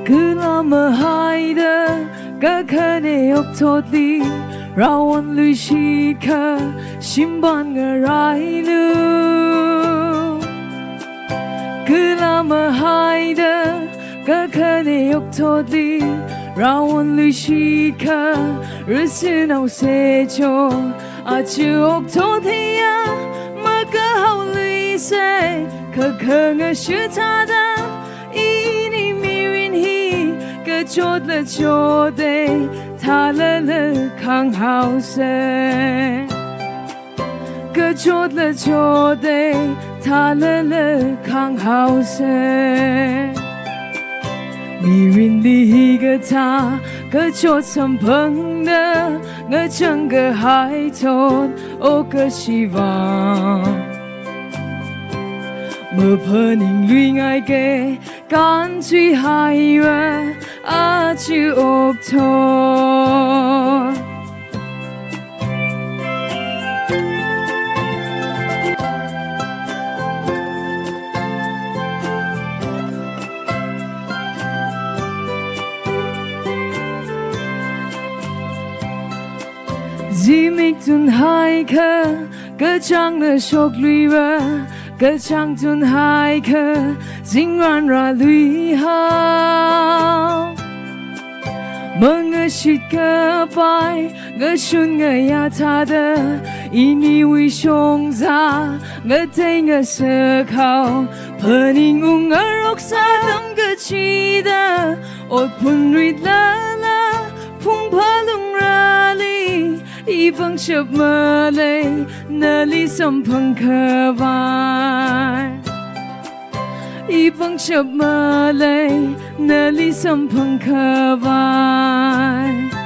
cứ là mơ hai đơ cả khờ này ốc thốt đi rau ăn lùi chi khờ sim ban ngờ rai lu cứ là mơ hai đơ cả khờ này ốc thốt đi rau ăn lùi chi khờ rửa sư nào sẽ cho chưa ốc thốt thì mơ cơ hậu lùi sẽ khờ khờ ngờ sư ta đã ini mirin hi cơ chốt là chốt đây thà lơ lơ khang hào sẽ cơ chốt là chốt đây thà lơ lơ khang hào sẽ mirin đi hi cơ tha cơ chốt sầm phăng đơ ngỡ chẳng cơ hai thôn ô cơ chi vàng mơ phơ ninh lùi ngay kê can truy hai ra chữ ốc thôn dì mịch tuần hai khờ cơ trang nơ sốc lùi ra cơ trang tuần hai khờ dinh ran ra lùi hao mơ ngơ shit cơ bài ngơ shun ngơ ya ta đơ ini wi shong za ngơ tây ngơ sơ khao phơ ninh ung ngơ rốc sa tâm cơ chi đơ ột phun rít la la phung phơ lung ra li y vang chập mơ lê nơ li sầm phăng khờ vai y vang chập mơ lê nơ li sầm phăng khờ vai